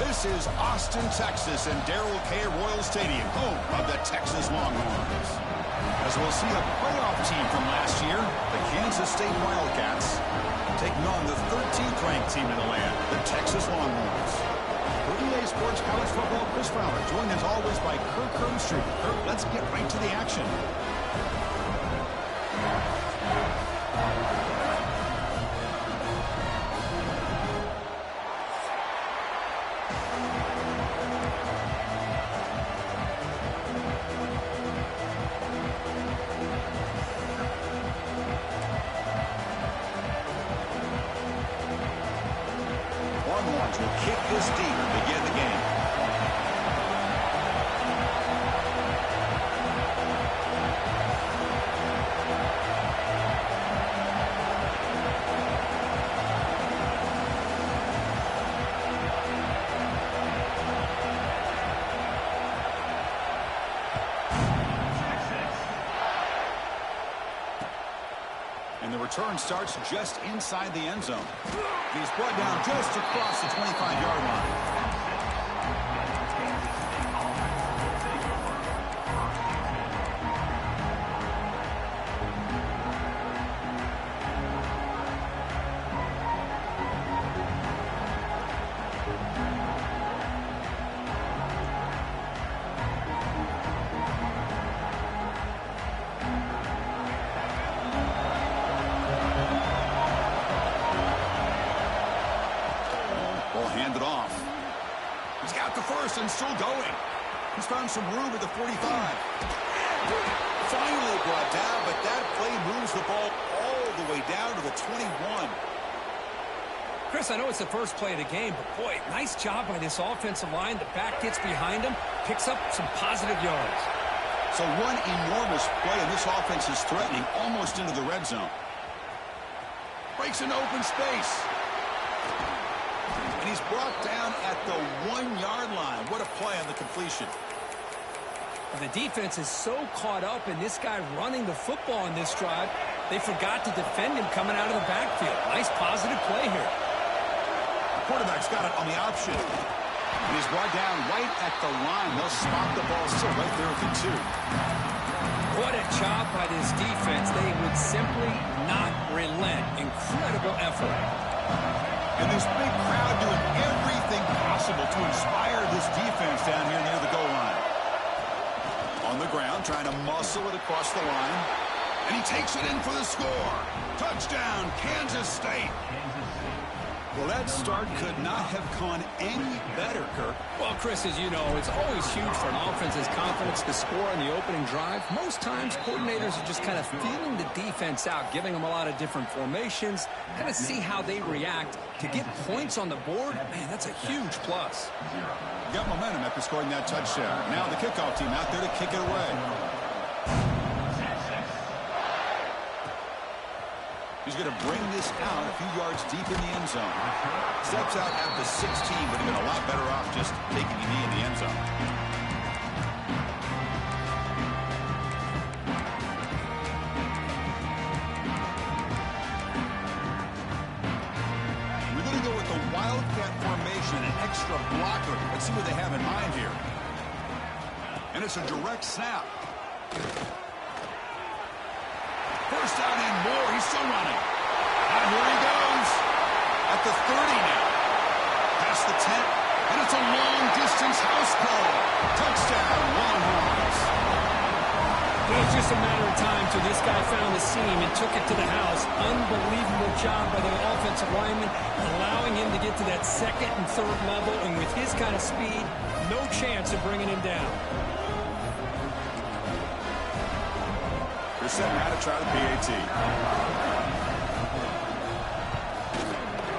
This is Austin, Texas, and Darrell K. Royal Stadium, home of the Texas Longhorns. As we'll see a playoff team from last year, the Kansas State Wildcats, taking on the 13th ranked team in the land, the Texas Longhorns. For EA Sports College Football, Chris Fowler, joined as always by Kirk Hermstreet. Kirk, let's get right to the action. Longhorns will kick this deep to begin the game. And the return starts just inside the end zone. He's brought down just across the 25-yard line. Hand it off. He's got the first and still going. He's found some room at the 45. Finally brought down, but that play moves the ball all the way down to the 21. Chris, I know it's the first play of the game, but boy, nice job by this offensive line. The back gets behind him, picks up some positive yards. So one enormous play, and this offense is threatening almost into the red zone. Breaks into open space. And he's brought down at the 1-yard line. What a play on the completion. The defense is so caught up in this guy running the football in this drive, they forgot to defend him coming out of the backfield. Nice positive play here. The quarterback's got it on the option. And he's brought down right at the line. They'll spot the ball still right there at the 2. What a job by this defense. They would simply not relent. Incredible effort. And this big crowd doing everything possible to inspire this defense down here near the goal line. On the ground, trying to muscle it across the line. And he takes it in for the score. Touchdown, Kansas State. Well, that start could not have gone any better, Kirk. Well, Chris, as you know, it's always huge for an offense's confidence to score in the opening drive. Most times, coordinators are just kind of feeling the defense out, giving them a lot of different formations, kind of see how they react. To get points on the board, man, that's a huge plus. Got momentum after scoring that touchdown. Now the kickoff team out there to kick it away. He's going to bring this out a few yards deep in the end zone. Steps out at the 16, but he's been a lot better off just taking a knee in the end zone. We're going to go with the Wildcat formation, an extra blocker. Let's see what they have in mind here. And it's a direct snap. First down and more. He's still running. And here he goes. At the 30 now. Past the 10. And it's a long-distance house call. Touchdown, Longhorns. It was just a matter of time till this guy found the seam and took it to the house. Unbelievable job by the offensive lineman, allowing him to get to that second and third level. And with his kind of speed, no chance of bringing him down. They're setting out to try the PAT.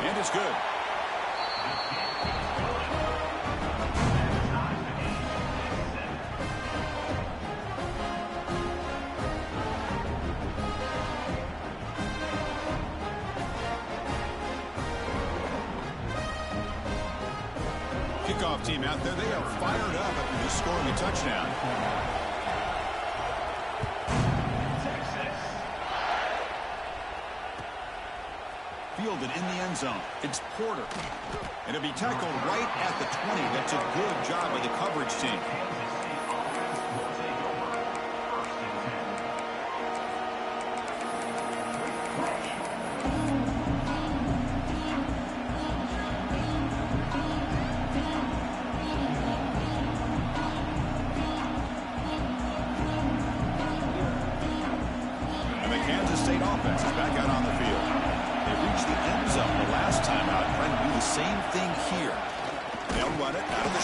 And it's good. Kickoff team out there, they are fired up after just scoring a touchdown. fielded in the end zone. It's Porter. And it'll be tackled right at the 20. That's a good job by the coverage team.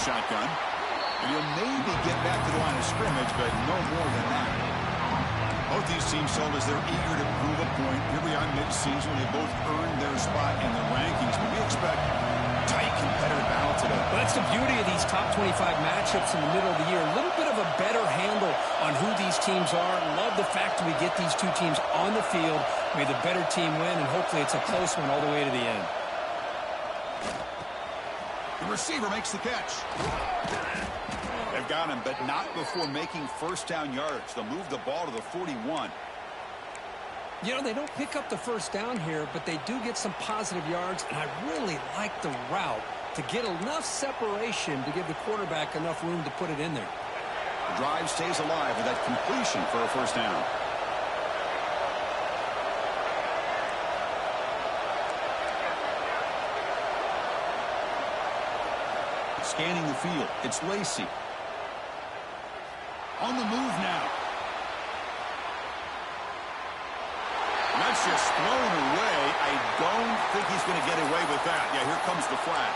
Shotgun. And he'll maybe get back to the line of scrimmage, but no more than that. Both these teams told us they're eager to prove a point. Here we are mid-season. They both earned their spot in the rankings, but we expect tight, competitive battle today. Well, that's the beauty of these top 25 matchups in the middle of the year. A little bit of a better handle on who these teams are. Love the fact that we get these two teams on the field. May the better team win, and hopefully it's a close one all the way to the end. The receiver makes the catch. They've got him, but not before making first down yards. They'll move the ball to the 41. You know, they don't pick up the first down here, but they do get some positive yards, and I really like the route to get enough separation to give the quarterback enough room to put it in there. The drive stays alive with that completion for a first down. Scanning the field, it's Lacy. On the move now. That's just thrown away. I don't think he's going to get away with that. Yeah, here comes the flag.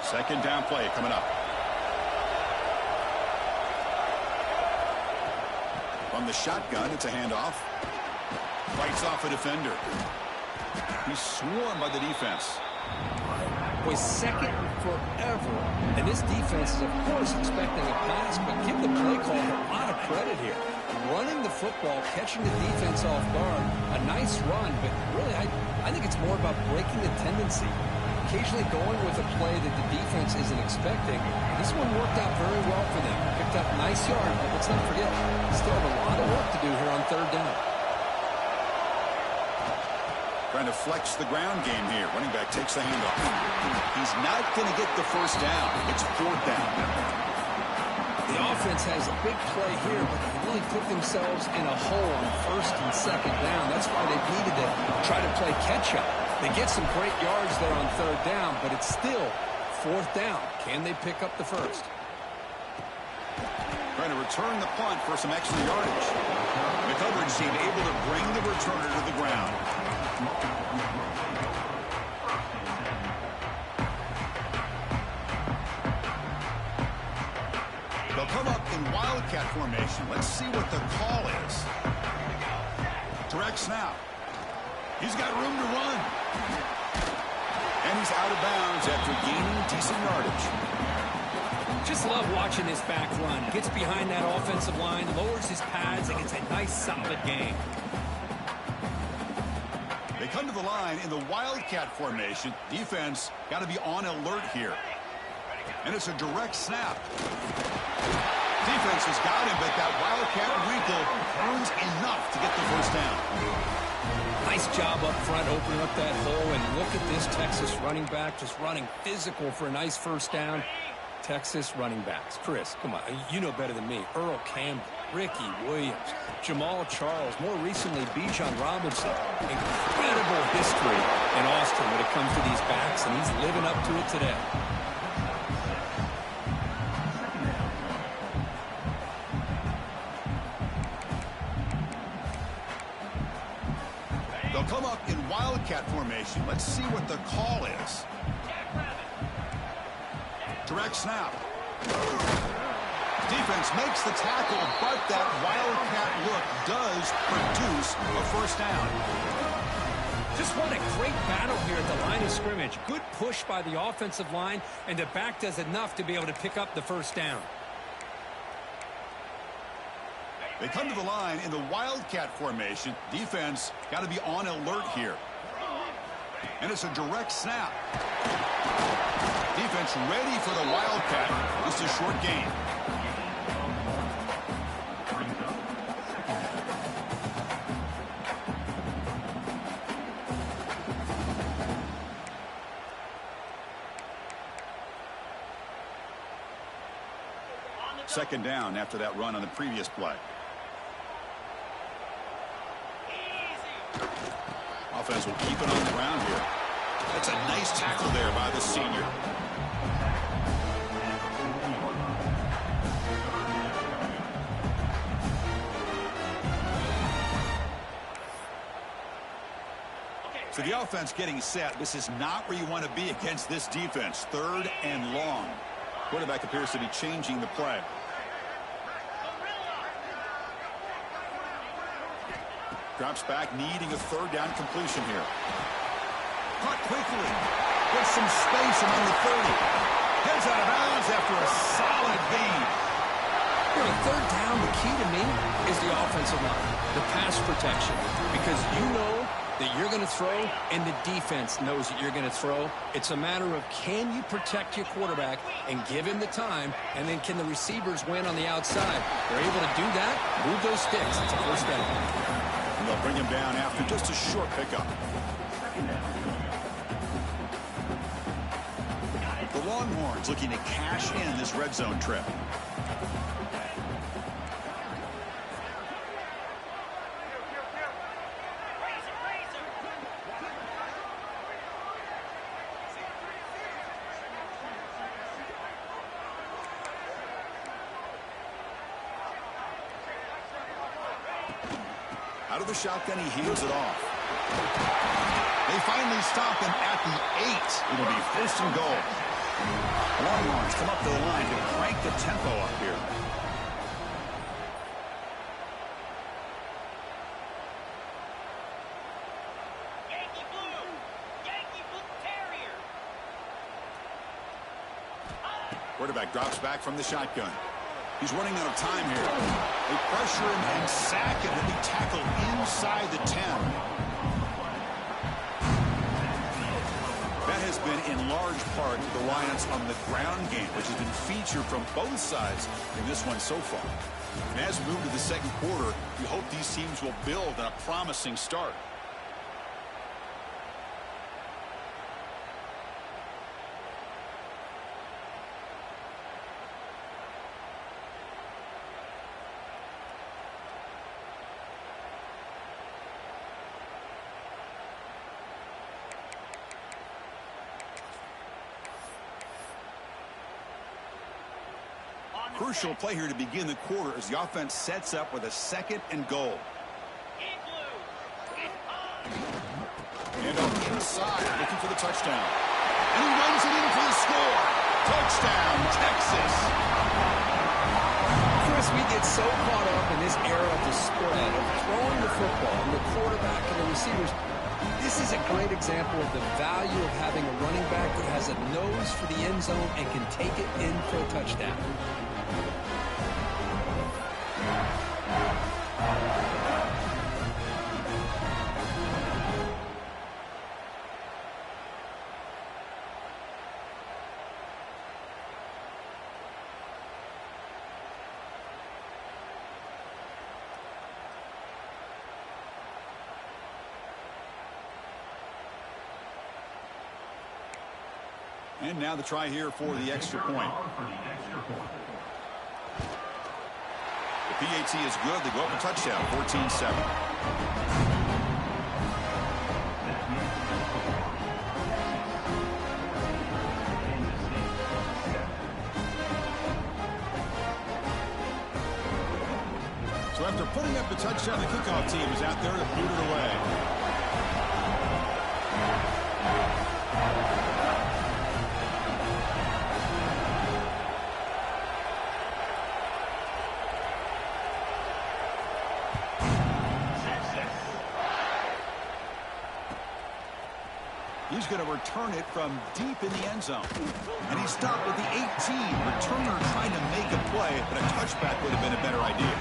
Second down play coming up. From the shotgun, it's a handoff. Fights off a defender. He's swarmed by the defense. Boy, second forever. And this defense is, of course, expecting a pass, but give the play call a lot of credit here. Running the football, catching the defense off guard. A nice run, but really, I think it's more about breaking the tendency. Occasionally going with a play that the defense isn't expecting. This one worked out very well for them. Picked up a nice yard, but let's not forget, still have a lot of work to do here on third down. Trying to flex the ground game here. Running back takes the handoff. He's not going to get the first down. It's fourth down. The offense has a big play here, but they really put themselves in a hole on first and second down. That's why they needed to try to play catch-up. They get some great yards there on third down, but it's still fourth down. Can they pick up the first? Trying to return the punt for some extra yardage. The coverage team able to bring the returner to the ground. They'll come up in wildcat formation. Let's see what the call is. Direct snap. He's got room to run. And he's out of bounds after gaining decent yardage. Just love watching this back run. Gets behind that offensive line, lowers his pads, and gets a nice, solid gain. They come to the line in the wildcat formation. Defense got to be on alert here. And it's a direct snap. Defense has got him, but that wildcat wrinkle earns enough to get the first down. Nice job up front, opening up that hole, and look at this Texas running back just running physical for a nice first down. Texas running backs. Chris, come on, you know better than me. Earl Campbell, Ricky Williams, Jamal Charles, more recently Bijan Robinson. Incredible history in Austin when it comes to these backs, and he's living up to it today. They'll come up in wildcat formation. Let's see what the call is. Direct snap. Defense makes the tackle, but that wildcat look does produce a first down. Just what a great battle here at the line of scrimmage. Good push by the offensive line, and the back does enough to be able to pick up the first down. They come to the line in the wildcat formation. Defense got to be on alert here. And it's a direct snap. Defense ready for the Wildcat. Just a short gain. Second down after that run on the previous play. Offense will keep it on the ground here. That's a nice tackle there by the senior. So the offense getting set. This is not where you want to be against this defense. Third and long. Quarterback appears to be changing the play. Drops back, needing a third down completion here. Caught quickly. Gets some space among the 30. Heads out of bounds after a solid gain. For a third down, the key to me is the offensive line, the pass protection. Because you know that you're going to throw, and the defense knows that you're going to throw. It's a matter of, can you protect your quarterback and give him the time, and then can the receivers win on the outside? They're able to do that, move those sticks. It's a first down. And they'll bring him down after just a short pickup. The Longhorns looking to cash in this red zone trip. Out of the shotgun, he hands it off. They finally stop him at the 8. It'll be first and goal. Longhorns come up to the line to crank the tempo up here. Yankee Blue Terrier. Quarterback drops back from the shotgun. He's running out of time here. They pressure him and sack him, and he tackled inside the 10. That has been in large part the reliance on the ground game, which has been featured from both sides in this one so far. And as we move to the second quarter, we hope these teams will build on a promising start. Crucial play here to begin the quarter as the offense sets up with a second and goal. And on the inside, looking for the touchdown. And he runs it in for the score. Touchdown, Texas. Chris, we get so caught up in this era of the spread, of throwing the football, and the quarterback and the receivers. This is a great example of the value of having a running back that has a nose for the end zone and can take it in for a touchdown. And now the try here for the extra point. The PAT is good. They go up a touchdown, 14-7. So after putting up the touchdown, the kickoff team is out there to boot it away. He's going to return it from deep in the end zone. And he stopped at the 18. Returner trying to make a play, but a touchback would have been a better idea.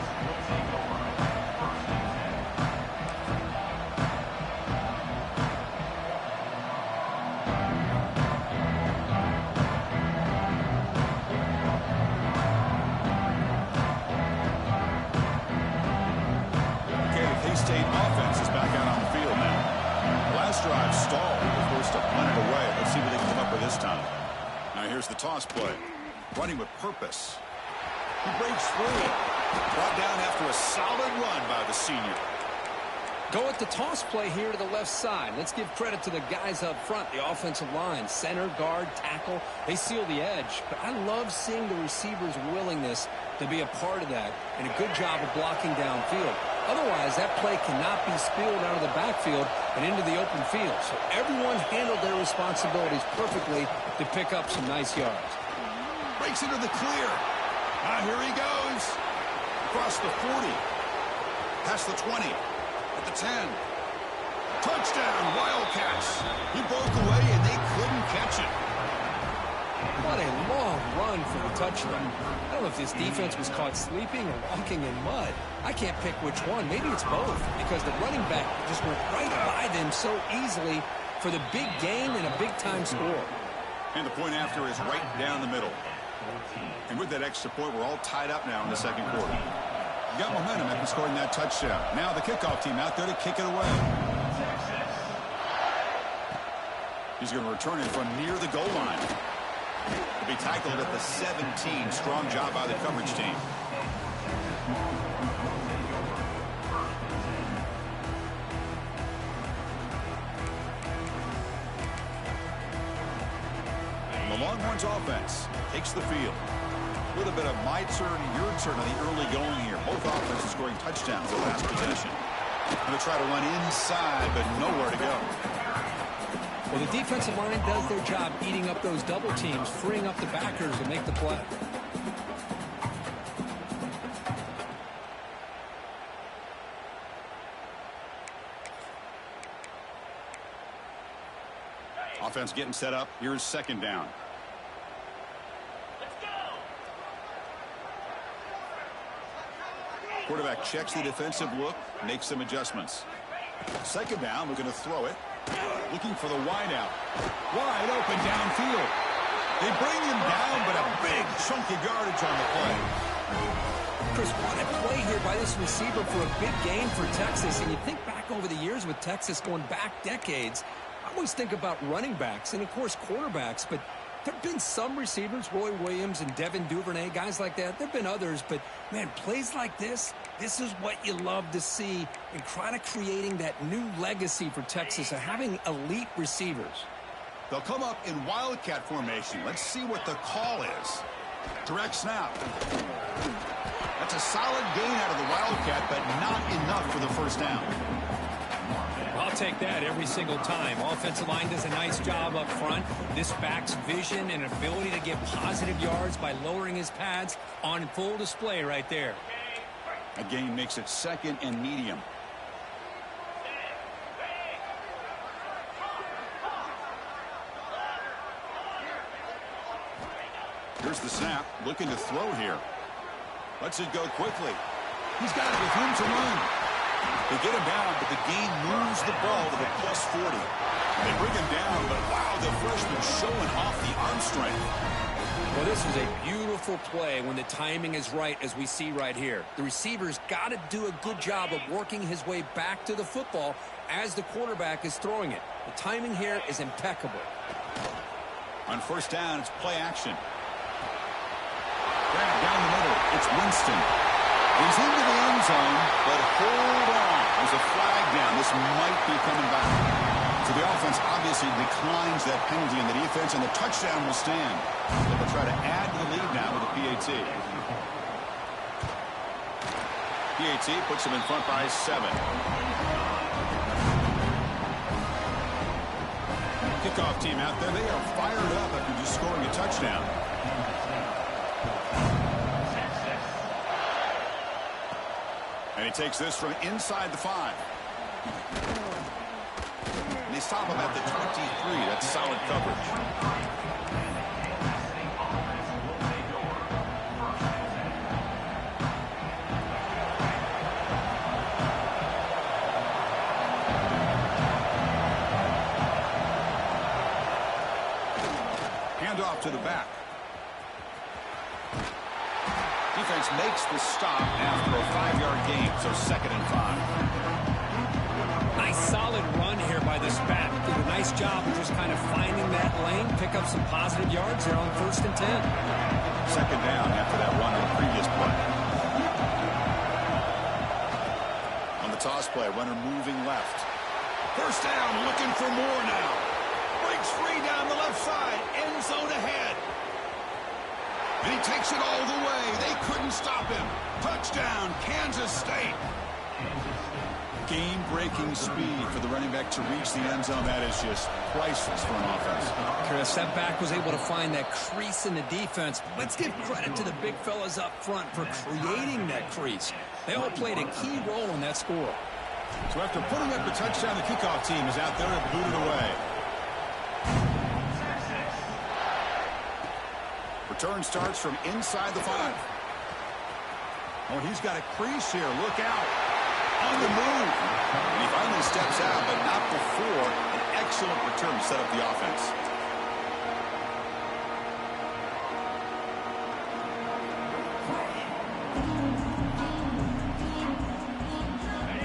toss play. Running with purpose. He breaks free. Brought down after a solid run by the senior. Go at the toss play here to the left side. Let's give credit to the guys up front, the offensive line, center, guard, tackle. They seal the edge. But I love seeing the receiver's willingness to be a part of that and a good job of blocking downfield. Otherwise, that play cannot be spilled out of the backfield and into the open field. So everyone handled their responsibilities perfectly to pick up some nice yards. Breaks into the clear. Here he goes. Across the 40. Past the 20. At the 10. Touchdown, Wildcats. He broke away and they couldn't catch it. What a long run for the touchdown. I don't know if this defense was caught sleeping or walking in mud. I can't pick which one. Maybe it's both because the running back just went right by them so easily for the big gain and a big-time score. And the point after is right down the middle. And with that extra point, we're all tied up now in the second quarter. You got momentum after scoring that touchdown. Now the kickoff team out there to kick it away. He's going to return it from near the goal line. To be tackled at the 17. Strong job by the coverage team. The Longhorns offense takes the field. A little bit of my turn, your turn on the early going here. Both offenses scoring touchdowns the last possession. Going to try to run inside, but nowhere to go. Well, the defensive line does their job eating up those double teams, freeing up the backers to make the play. Offense getting set up. Here's second down. Quarterback checks the defensive look, makes some adjustments. Second down, we're going to throw it. Looking for the wide out. Wide open downfield. They bring him down, but a big chunk of yardage on the play. Chris, what a play here by this receiver for a big gain for Texas. And you think back over the years with Texas going back decades, I always think about running backs and, of course, quarterbacks, but there have been some receivers, Roy Williams and Devin Duvernay, guys like that. There have been others, but, man, plays like this is what you love to see and kind of creating that new legacy for Texas of having elite receivers. They'll come up in Wildcat formation. Let's see what the call is. Direct snap. That's a solid gain out of the Wildcat, but not enough for the first down. I'll take that every single time. Offensive line does a nice job up front. This back's vision and ability to get positive yards by lowering his pads on full display right there. A gain makes it second and medium. Here's the snap. Looking to throw here. Lets it go quickly. He's got it with room to run. They get him down, but the gain moves the ball to the plus 40. They bring him down, but wow, the freshman showing off the arm strength. Well, this is a beautiful play when the timing is right, as we see right here. The receiver's got to do a good job of working his way back to the football as the quarterback is throwing it. The timing here is impeccable. On first down, it's play action. Grab down the middle. It's Winston. He's into the end zone, but hold on. There's a flag down. This might be coming back. So the offense obviously declines that penalty in the defense, and the touchdown will stand. They'll try to add to the lead now with a PAT. PAT puts them in front by 7. Kickoff team out there. They are fired up after just scoring a touchdown. And he takes this from inside the 5. And they stop him at the 23. That's solid coverage. Handoff to the back. Defense makes the stop after a 5-yard gain, so second and 5. Nice solid run here by by this back. Did a nice job of just kind of finding that lane, pick up some positive yards there on 1st and 10. Second down after that run on the previous play. On the toss play, runner moving left. First down, looking for more now. Breaks free down the left side. End zone ahead. And he takes it all the way. They couldn't stop him. Touchdown, Kansas State. Game-breaking speed for the running back to reach the end zone. That is just priceless for an offense. Chris, that back was able to find that crease in the defense. Let's give credit to the big fellas up front for creating that crease. They all played a key role in that score. So after putting up the touchdown, the kickoff team is out there to boot it away. Return starts from inside the 5. Oh, he's got a crease here. Look out. On the move. And he finally steps out, but not before an excellent return to set up the offense.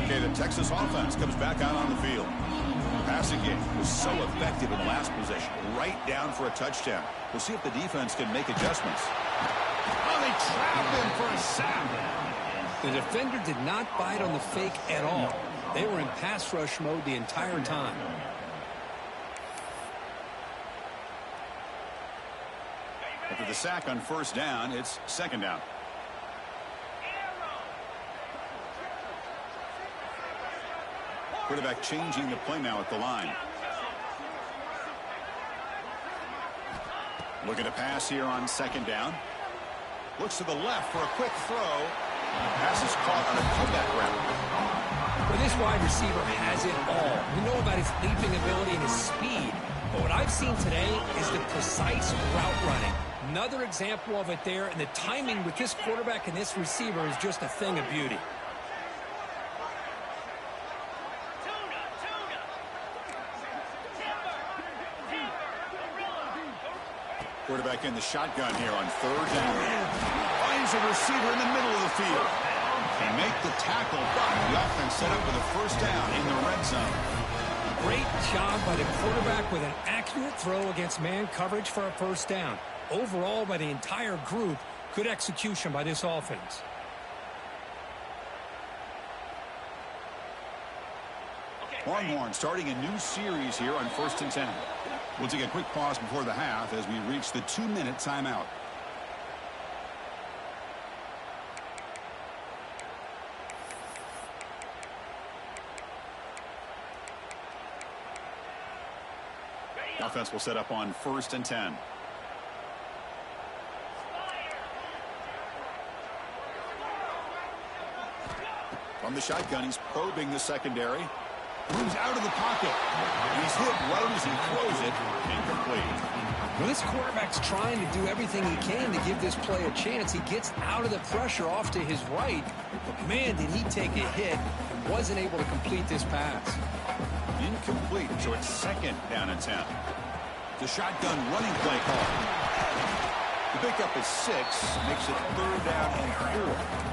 Okay, the Texas offense comes back out on the field. Passing game was so effective in the last possession. Right down for a touchdown. We'll see if the defense can make adjustments. Oh, they trap him for a sack. The defender did not bite on the fake at all. They were in pass rush mode the entire time. After the sack on first down, it's second down. Quarterback changing the play now at the line. Looking to pass here on second down. Looks to the left for a quick throw. Pass is caught on a comeback route. Well, this wide receiver has it all. We know about his leaping ability and his speed. But what I've seen today is the precise route running. Another example of it there, and the timing with this quarterback and this receiver is just a thing of beauty. Quarterback in the shotgun here on third down. Finds a receiver in the middle of the field. They make the tackle, but the offense set up with a first down in the red zone. Great job by the quarterback with an accurate throw against man coverage for a first down. Overall, by the entire group, good execution by this offense. Longhorn starting a new series here on 1st and 10. We'll take a quick pause before the half as we reach the 2-minute timeout. Offense will set up on 1st and 10. From the shotgun, he's probing the secondary. Moves out of the pocket. And he's hit right as he throws it. Incomplete. Well, this quarterback's trying to do everything he can to give this play a chance. He gets out of the pressure off to his right. But, man, did he take a hit and wasn't able to complete this pass. Incomplete. So it's second down and 10. The shotgun running play call. The pickup is 6. Makes it third down and 4.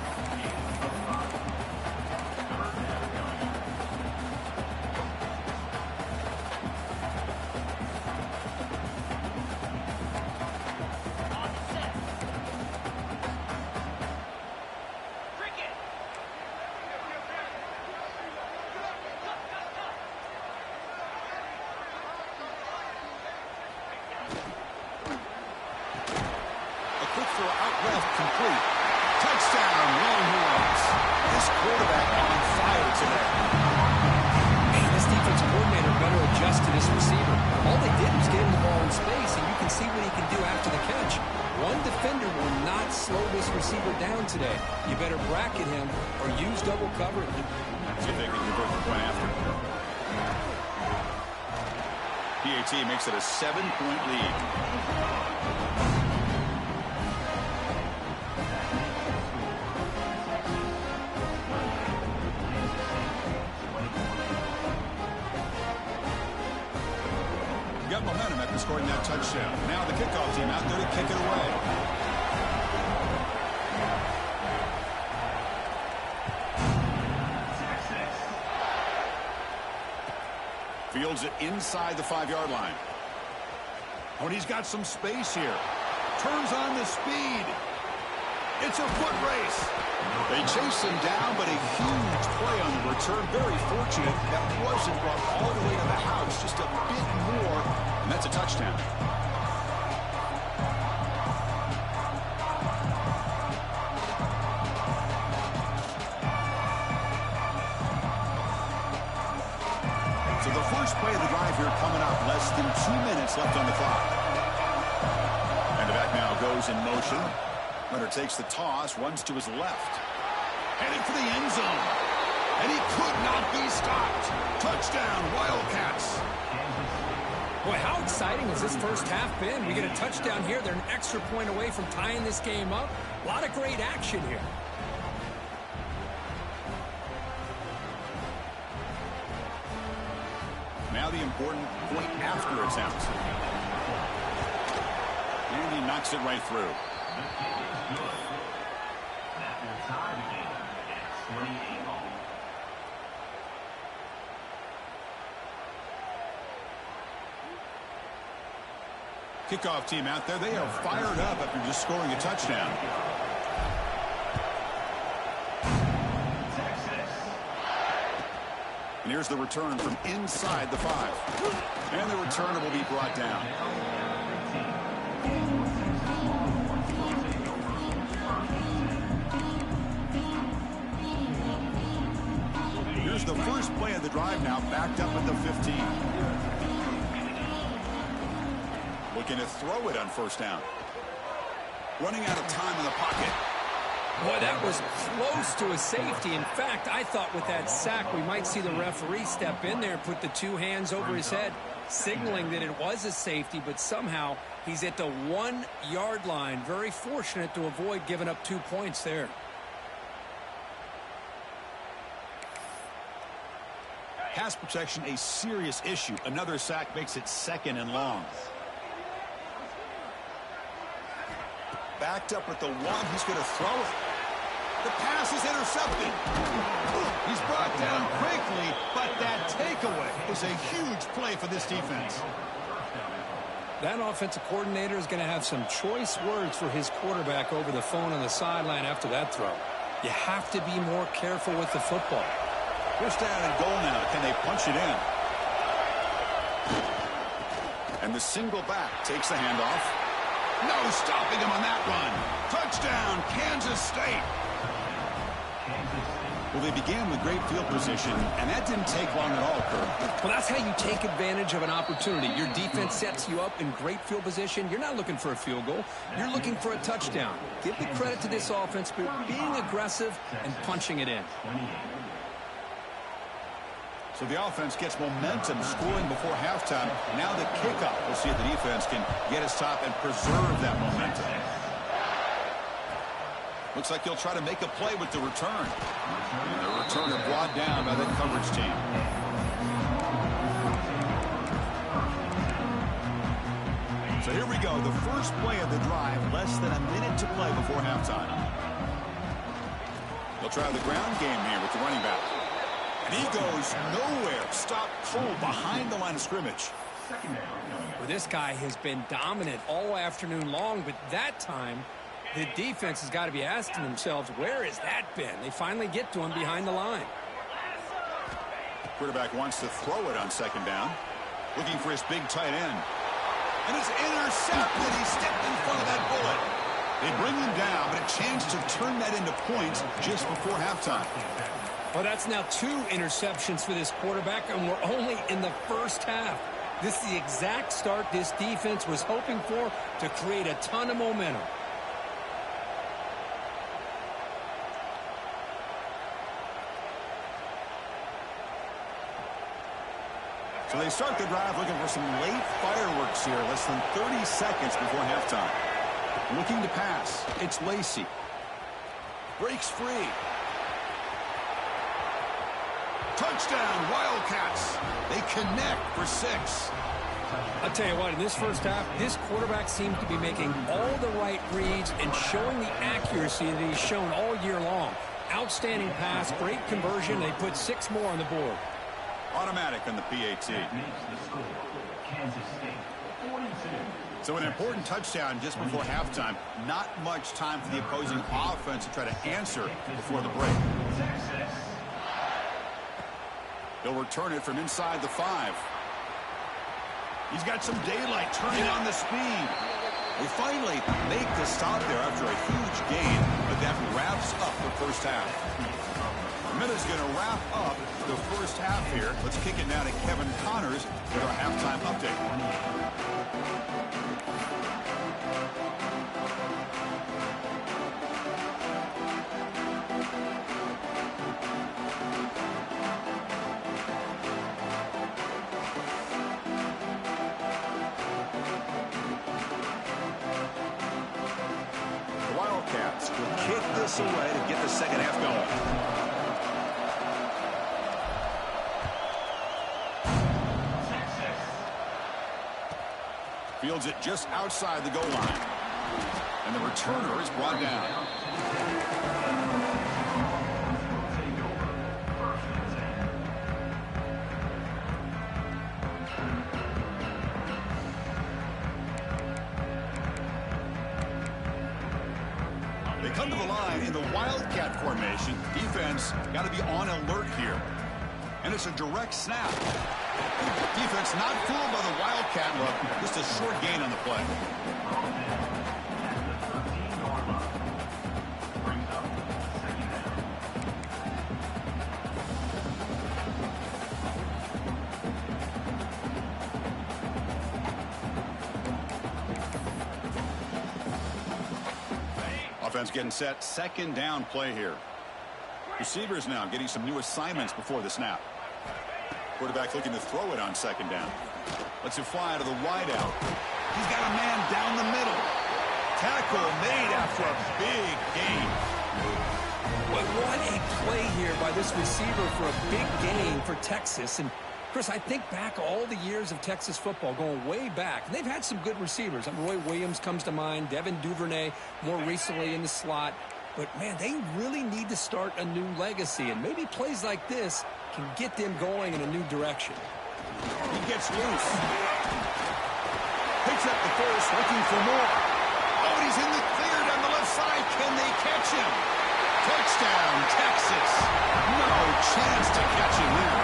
PAT makes it a 7-point lead. Got momentum after scoring that touchdown. Now the kickoff team out there to kick it away. Fields it inside the 5-yard line. Oh, and he's got some space here. Turns on the speed. It's a foot race. They chase him down, but a huge play on the return. Very fortunate that wasn't brought all the way to the house. Just a bit more, and that's a touchdown. So the first play of the drive here coming up. Less than 2 minutes left on the clock. And the back now goes in motion. Runner takes the toss, runs to his left. Heading for the end zone. And he could not be stopped. Touchdown, Wildcats. Boy, how exciting has this first half been? We get a touchdown here. They're an extra point away from tying this game up. A lot of great action here. Now the important point after attempt. And he knocks it right through. Kickoff team out there. They are fired up after just scoring a touchdown. And here's the return from inside the 5. And the returner will be brought down. Here's the first play of the drive now, backed up at the 15. Looking to throw it on first down. Running out of time in the pocket. Boy, that was close to a safety. In fact, I thought with that sack we might see the referee step in there and put the 2 hands over his head, signaling that it was a safety, but somehow he's at the 1-yard line. Very fortunate to avoid giving up 2 points there. Pass protection, a serious issue. Another sack makes it 2nd and long. Backed up at the 1. He's going to throw it. The pass is intercepted. He's brought down quickly, but that takeaway is a huge play for this defense. That offensive coordinator is going to have some choice words for his quarterback over the phone on the sideline after that throw. You have to be more careful with the football. First down and goal now. Can they punch it in? And the single back takes the handoff. No stopping him on that run. Touchdown, Kansas State. Well, they began with great field position, and that didn't take long at all, Kirk. Well, that's how you take advantage of an opportunity. Your defense sets you up in great field position. You're not looking for a field goal. You're looking for a touchdown. Give the credit to this offense for being aggressive and punching it in. So the offense gets momentum, scoring before halftime. Now the kickoff. We'll see if the defense can get his top and preserve that momentum. Looks like he'll try to make a play with the return. And the returner brought down by the coverage team. So here we go. The first play of the drive. Less than a minute to play before halftime. They'll try the ground game here with the running back. And he goes nowhere. Stop cold behind the line of scrimmage. Well, this guy has been dominant all afternoon long, but that time the defense has got to be asking themselves, where has that been? They finally get to him behind the line. Quarterback wants to throw it on 2nd down. Looking for his big tight end. And it's intercepted. He stepped in front of that bullet. They bring him down, but a chance to turn that into points just before halftime. Well, that's now 2 interceptions for this quarterback, and we're only in the first half. This is the exact start this defense was hoping for to create a ton of momentum. So they start the drive looking for some late fireworks here. Less than 30 seconds before halftime. Looking to pass. It's Lacey. Breaks free. Touchdown, Wildcats. They connect for 6. I'll tell you what, in this first half, this quarterback seems to be making all the right reads and showing the accuracy that he's shown all year long. Outstanding pass, great conversion. They put 6 more on the board. Automatic on the PAT. So an important touchdown just before halftime. Not much time for the opposing offense to try to answer before the break. He'll return it from inside the 5. He's got some daylight turning on the speed. They finally make the stop there after a huge gain, but that wraps up the first half. The minute's going to wrap up the first half here. Let's kick it now to Kevin Connors with our halftime update. The Wildcats will kick this away to get the second half going. Fields it just outside the goal line. And the returner is brought down. They come to the line in the Wildcat formation. Defense got to be on alert here. And it's a direct snap. Defense not fooled by the Wildcat look. Just a short gain on the play. Offense getting set. Second down play here. Receivers now getting some new assignments before the snap. Quarterback looking to throw it on second down. Lets it fly to the wideout. He's got a man down the middle. Tackle made after a big gain. But what a play here by this receiver for a big gain for Texas. And Chris, I think back all the years of Texas football, going way back. And they've had some good receivers. Roy Williams comes to mind, Devin Duvernay more recently in the slot. But, man, they really need to start a new legacy. And maybe plays like this can get them going in a new direction. He gets loose. Picks up the first, looking for more. Oh, and he's in the clear down the left side. Can they catch him? Touchdown, Texas. No chance to catch him there.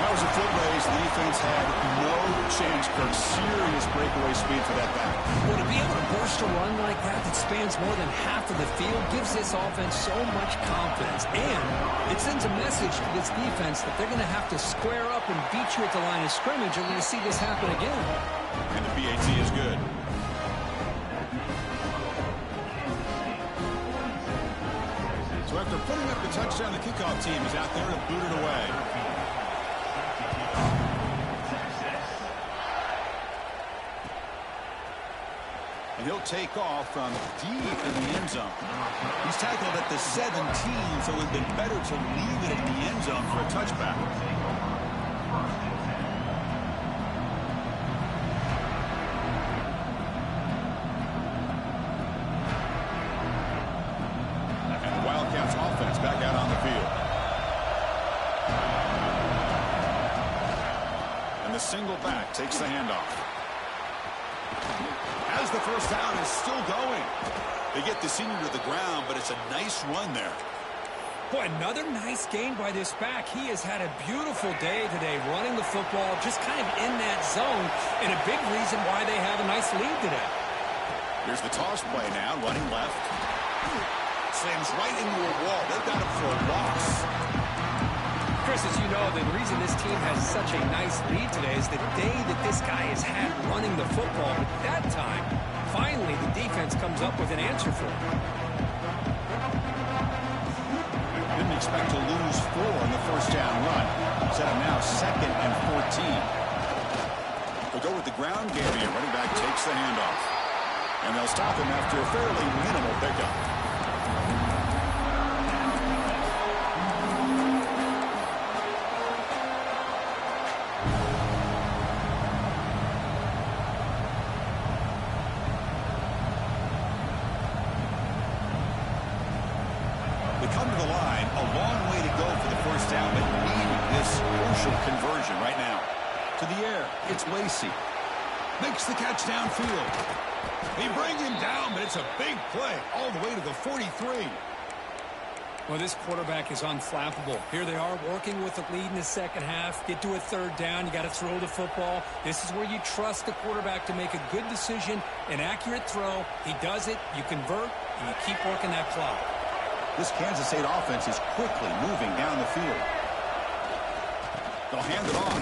That was a foot race. The defense had no chance. Kirk, serious breakaway speed for that back. Well, to be able to burst a run like that spans more than half of the field gives this offense so much confidence. And it sends a message to this defense that they're going to have to square up and beat you at the line of scrimmage, or you're going to see this happen again. And the PAT is good. So after putting up the touchdown, the kickoff team is out there to boot it away. And he'll take off from deep in the end zone. He's tackled at the 17, so it would have been better to leave it in the end zone for a touchback. And the Wildcats offense back out on the field. And the single back takes the handoff. As the first down is still going. They get the senior to the ground, but it's a nice run there. Boy, another nice gain by this back. He has had a beautiful day today running the football, just kind of in that zone, and a big reason why they have a nice lead today. Here's the toss play now, running left. Slams right into a wall. They've got him for a loss. Chris, as you know, the reason this team has such a nice lead today is the day that this guy has had running the football. At that time, finally, the defense comes up with an answer for him. Didn't expect to lose 4 in the first down run. Set up now 2nd and 14. They'll go with the ground game here. Running back takes the handoff. And they'll stop him after a fairly minimal pickup. come to the line, a long way to go for the first down, but need this crucial conversion right now. To the air, it's Lacey. Makes the catch downfield. They bring him down, but it's a big play all the way to the 43. Well, this quarterback is unflappable. Here they are working with the lead in the second half. Get to a third down. You got to throw the football. This is where you trust the quarterback to make a good decision, an accurate throw. He does it. You convert, and you keep working that clock. This Kansas State offense is quickly moving down the field. They'll hand it off.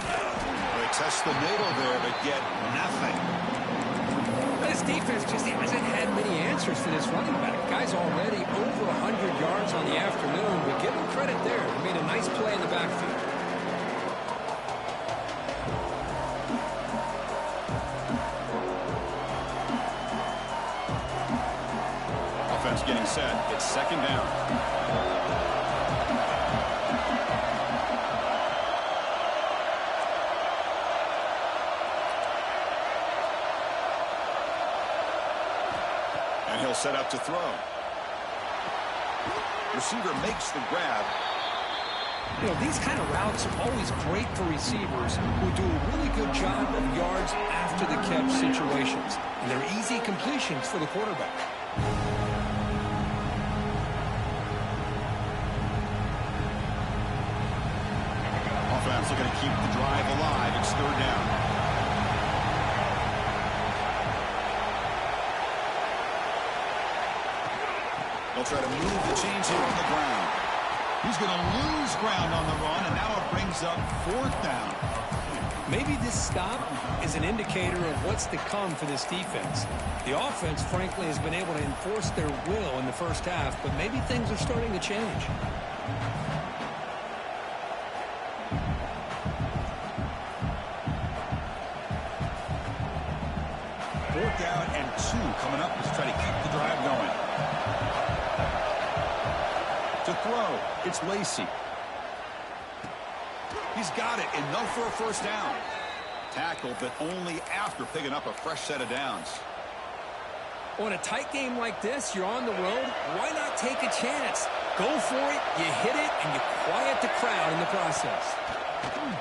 They test the middle there, but get nothing. This defense just hasn't had many answers to this running back. Guy's already over 100 yards on the afternoon, but give him credit there. He made a nice play in the backfield. Offense getting set. It's second down. And he'll set up to throw. Receiver makes the grab. You know, these kind of routes are always great for receivers who do a really good job of yards after the catch situations. And they're easy completions for the quarterback. Offense looking to keep the drive alive. It's third down. They'll try to move the chains here on the ground. He's going to lose ground on the run, and now it brings up fourth down. Maybe this stop is an indicator of what's to come for this defense. The offense, frankly, has been able to enforce their will in the first half, but maybe things are starting to change. Fourth down and 2 coming up to try to keep the drive going. To throw, it's Lacey. He's got it, enough for a first down. Tackle, but only after picking up a fresh set of downs. On a tight game like this, you're on the road. Why not take a chance? Go for it, you hit it, and you quiet the crowd in the process.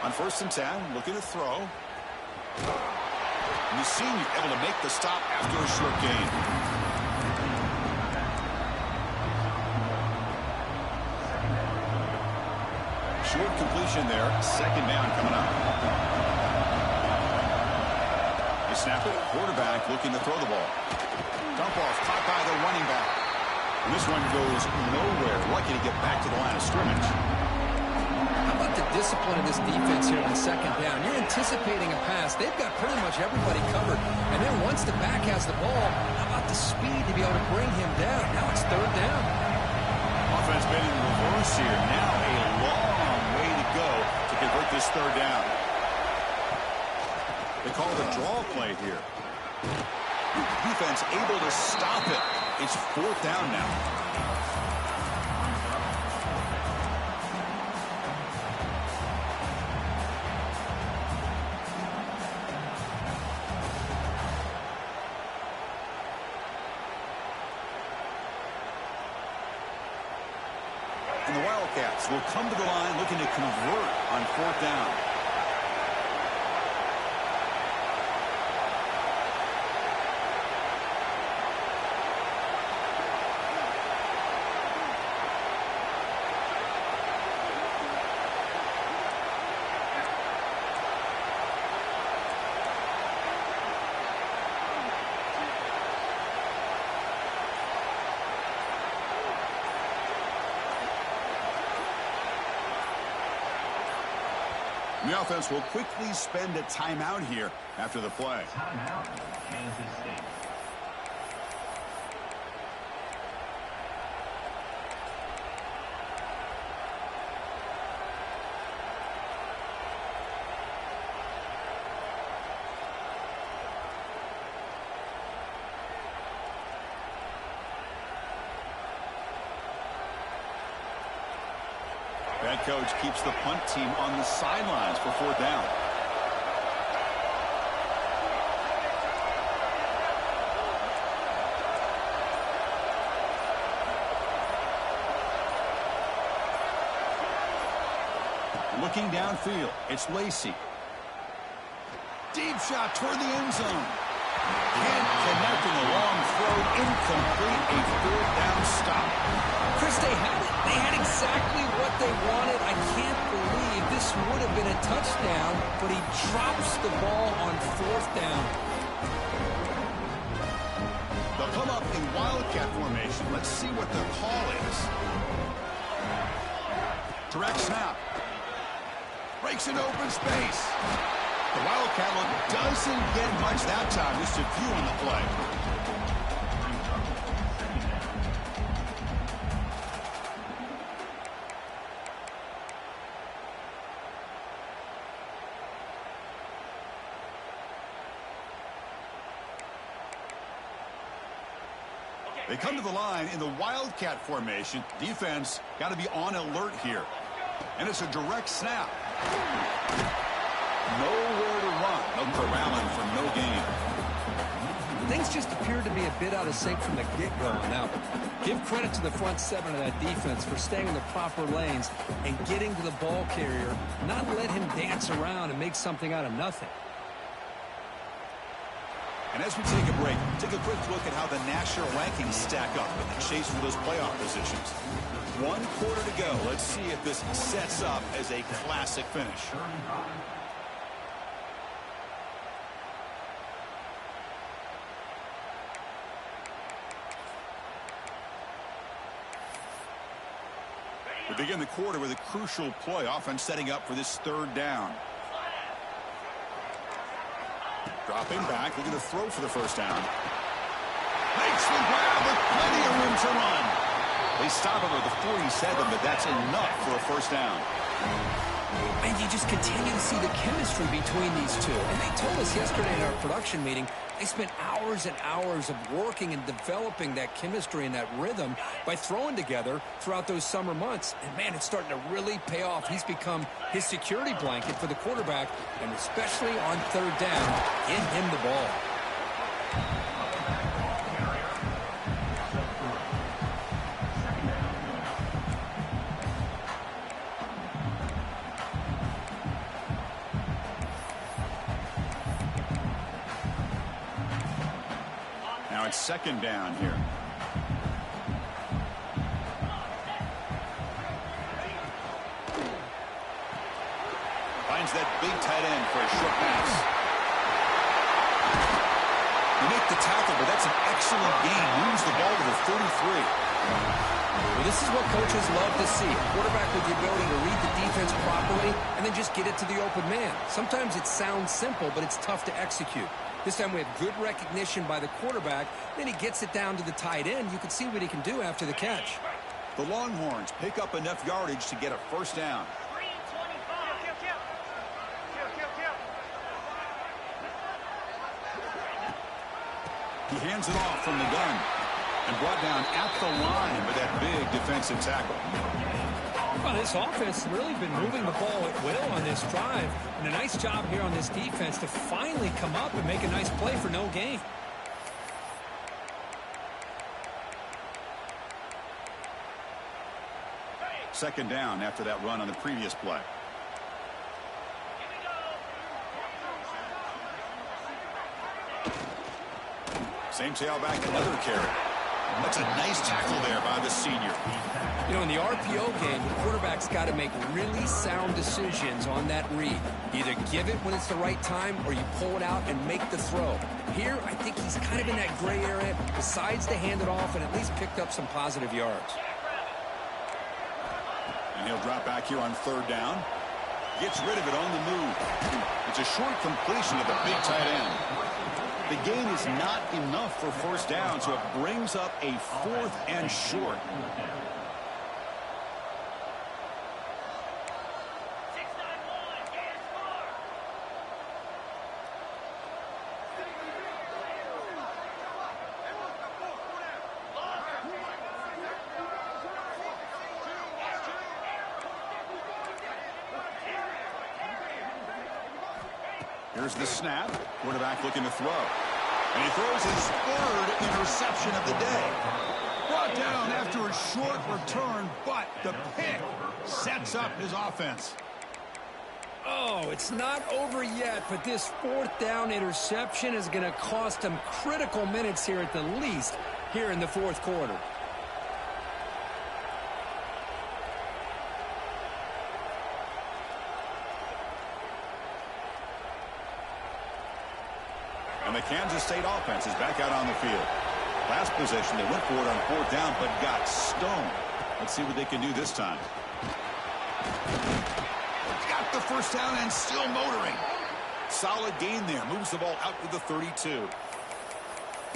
On first and 10, looking to throw. And the senior able to make the stop after a short gain. Short completion there. Second down coming up. They snap it. Quarterback looking to throw the ball. Dump off caught by the running back. And this one goes nowhere. Lucky to get back to the line of scrimmage. How about the discipline of this defense here on second down? You're anticipating a pass. They've got pretty much everybody covered. And then once the back has the ball, how about the speed to be able to bring him down? Now it's third down. Offense been in reverse here. Now a long way to go to convert this third down. They call it a draw play here. Defense able to stop it. It's fourth down now. And the Wildcats will come to the line looking to convert on fourth down. The offense will quickly spend a timeout here after the play. Timeout, Kansas State. Head coach keeps the punt team on the sidelines for fourth down. Looking downfield, it's Lacey. Deep shot toward the end zone. Can't connect in the long throw. Incomplete. A third down stop. Chris, they had exactly what they wanted. I can't believe this would have been a touchdown, but he drops the ball on fourth down. They'll come up in wildcat formation. Let's see what the call is. Direct snap. Breaks an open space. The wildcat look doesn't get much that time. Just a few on the play. They come to the line in the wildcat formation. Defense got to be on alert here. And it's a direct snap. Nowhere to run. No corralling for no gain. Things just appeared to be a bit out of sync from the get-go. Now, give credit to the front seven of that defense for staying in the proper lanes and getting to the ball carrier, not let him dance around and make something out of nothing. And as we take a break, take a quick look at how the national rankings stack up in the chase for those playoff positions. 1 quarter to go. Let's see if this sets up as a classic finish. We begin the quarter with a crucial play, offense setting up for this third down. Dropping back, looking to throw for the first down. Makes the grab with plenty of room to run. They stop him at the 47, but that's enough for a first down. And you just continue to see the chemistry between these two. And they told us yesterday in our production meeting, they spent hours and hours of working and developing that chemistry and that rhythm by throwing together throughout those summer months. And, man, it's starting to really pay off. He's become his security blanket for the quarterback, and especially on third down, get him the ball. It's second down here. Finds that big tight end for a short pass. You make the tackle, but that's an excellent gain. Moves the ball to the 33. Well, this is what coaches love to see. A quarterback with the ability to read the defense properly and then just get it to the open man. Sometimes it sounds simple, but it's tough to execute. This time we have good recognition by the quarterback. Then he gets it down to the tight end. You can see what he can do after the catch. The Longhorns pick up enough yardage to get a first down. He hands it off from the gun and brought down at the line with that big defensive tackle. Well, this offense has really been moving the ball at will on this drive. And a nice job here on this defense to finally come up and make a nice play for no gain. Second down after that run on the previous play. Same tailback, another carry. That's a nice tackle there by the senior. You know, in the RPO game, the quarterback's got to make really sound decisions on that read. Either give it when it's the right time or you pull it out and make the throw. Here, I think he's kind of in that gray area, decides to hand it off and at least picked up some positive yards. And he'll drop back here on third down. Gets rid of it on the move. It's a short completion of the big tight end. The gain is not enough for first down, so it brings up a 4th and short. Here's the snap. Quarterback looking to throw. And he throws his 3rd interception of the day. Brought down after a short return, but the pick sets up his offense. Oh, it's not over yet, but this fourth down interception is going to cost them critical minutes here at the least here in the fourth quarter. And the Kansas State offense is back out on the field. Last possession, they went for it on fourth down, but got stoned. Let's see what they can do this time. Got the first down and still motoring. Solid gain there. Moves the ball out to the 32.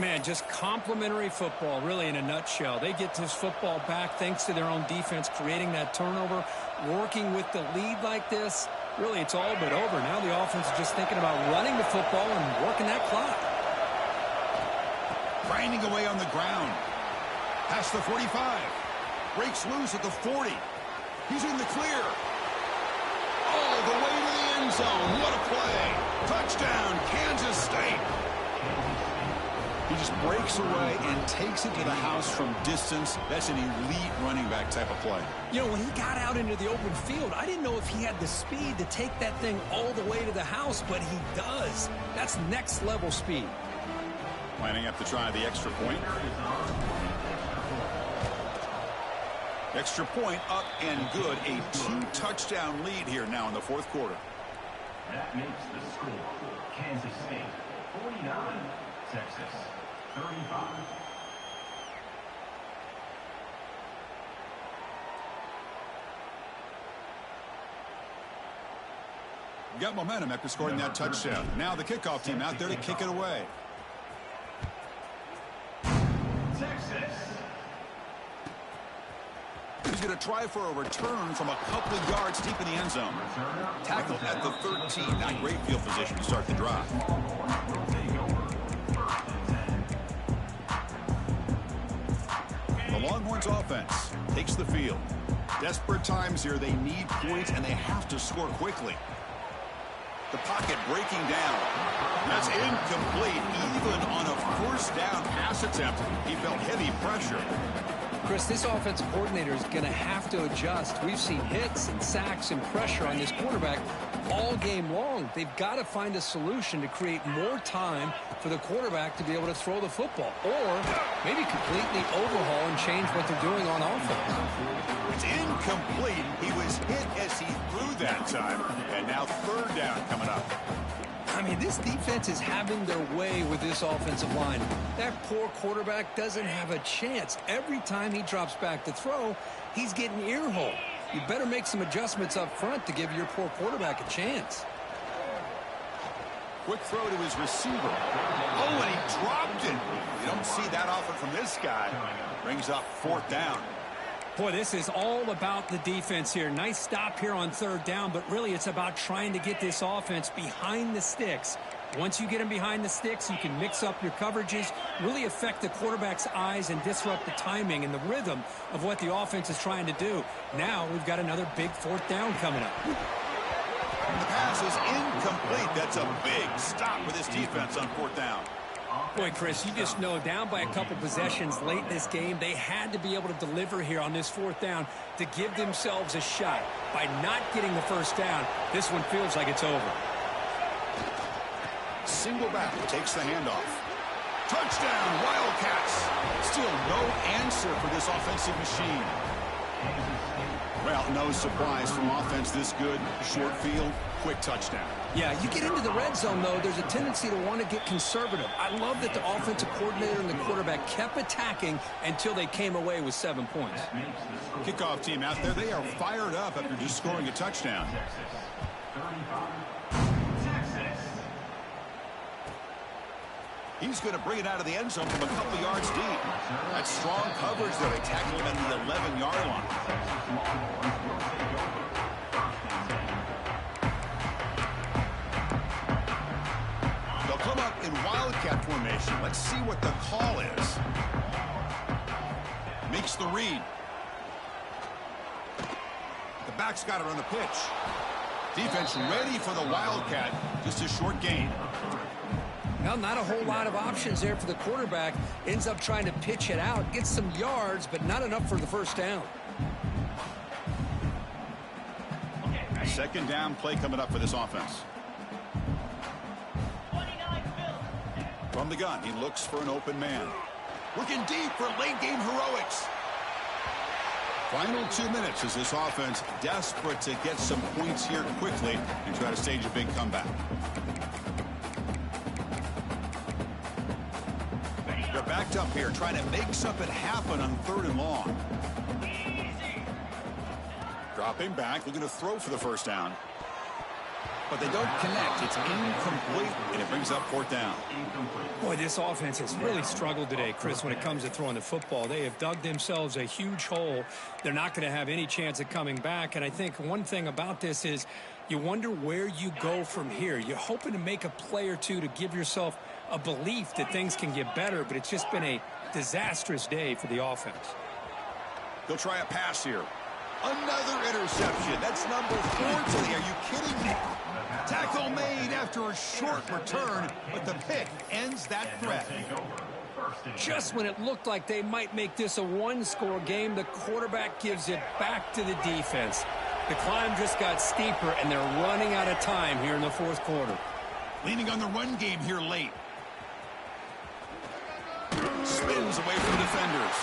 Man, just complimentary football, really, in a nutshell. They get this football back thanks to their own defense, creating that turnover, working with the lead like this. Really, it's all but over. Now the offense is just thinking about running the football and working that clock. Grinding away on the ground. Past the 45. Breaks loose at the 40. He's in the clear. All the way to the end zone. What a play. Touchdown, Kansas State. He just breaks away and takes it to the house from distance. That's an elite running back type of play. You know, when he got out into the open field, I didn't know if he had the speed to take that thing all the way to the house, but he does. That's next level speed. Lining up to try the extra point. Extra point up and good. A 2-touchdown lead here now in the fourth quarter. That makes the score Kansas State 49, Texas 35. Got momentum after scoring that touchdown. Now the kickoff team out there to kick it away. Texas. He's going to try for a return from a couple of yards deep in the end zone. Tackle at the 13. Not great field position to start the drive. The Longhorns offense takes the field. Desperate times here. They need points, and they have to score quickly. The pocket breaking down. That's incomplete, even on a first down pass attempt. He felt heavy pressure. Chris, this offensive coordinator is going to have to adjust. We've seen hits and sacks and pressure on this quarterback all game long. They've got to find a solution to create more time for the quarterback to be able to throw the football, or maybe completely overhaul and change what they're doing on offense. It's incomplete. He was hit as he threw that time, and now third down coming up. I mean, this defense is having their way with this offensive line. That poor quarterback doesn't have a chance. Every time he drops back to throw, he's getting earholed. You better make some adjustments up front to give your poor quarterback a chance. Quick throw to his receiver. Oh, and he dropped it. You don't see that often from this guy. Brings up fourth down. Boy, this is all about the defense here. Nice stop here on third down, but really it's about trying to get this offense behind the sticks. Once you get them behind the sticks, you can mix up your coverages, really affect the quarterback's eyes and disrupt the timing and the rhythm of what the offense is trying to do. Now we've got another big fourth down coming up. The pass is incomplete. That's a big stop for this defense on fourth down. Boy, Chris, you just know down by a couple possessions late in this game, they had to be able to deliver here on this fourth down to give themselves a shot. By not getting the first down, this one feels like it's over. Single back takes the handoff. Touchdown, Wildcats. Still no answer for this offensive machine. Well, no surprise from offense this good. Short field, quick touchdown. Yeah, you get into the red zone, though, there's a tendency to want to get conservative. I love that the offensive coordinator and the quarterback kept attacking until they came away with 7 points. Kickoff team out there, they are fired up after just scoring a touchdown. He's going to bring it out of the end zone from a couple yards deep. That's strong coverage there. They tackle him at the 11-yard line. They'll come up in Wildcat formation. Let's see what the call is. Makes the read. The back's got it on the pitch. Defense ready for the Wildcat. Just a short gain. Well, not a whole lot of options there for the quarterback. Ends up trying to pitch it out, gets some yards, but not enough for the first down. Second down play coming up for this offense. 29 Phil. From the gun, he looks for an open man. Looking deep for late-game heroics. Final 2 minutes as this offense desperate to get some points here quickly and try to stage a big comeback. They're backed up here trying to make something happen on 3rd and long. Dropping back, looking to throw for the first down. But they don't connect. It's incomplete, and it brings up 4th down. Boy, this offense has really struggled today, Chris, when it comes to throwing the football. They have dug themselves a huge hole. They're not going to have any chance of coming back. And I think one thing about this is you wonder where you go from here. You're hoping to make a play or two to give yourself a belief that things can get better, but it's just been a disastrous day for the offense. They'll try a pass here. Another interception. That's number 4 today. Are you kidding me? Tackle made after a short return, but the pick ends that threat. Just when it looked like they might make this a one-score game, the quarterback gives it back to the defense. The climb just got steeper, and they're running out of time here in the 4th quarter. Leaning on the run game here late. Spins away from defenders.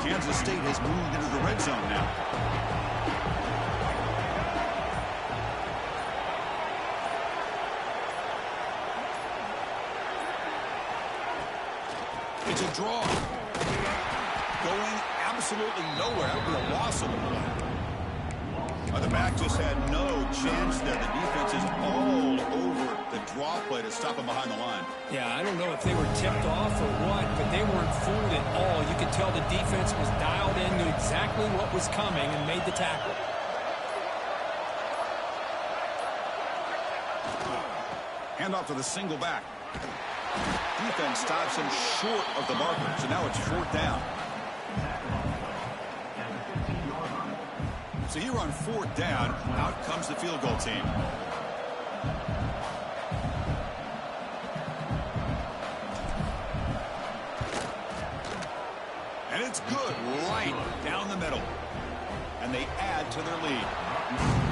Kansas State has moved into the red zone now. It's a draw. Going absolutely nowhere. That would be a loss of the play. The back just had no chance there. The defense is all over the draw play to stop him behind the line. Yeah, I don't know if they were tipped off or what, but they weren't fooled at all. You could tell the defense was dialed in, knew exactly what was coming, and made the tackle. Hand off to the single back. Defense stops him short of the marker, so now it's 4th down. So here on 4th down, out comes the field goal team. And it's good right down the middle. And they add to their lead.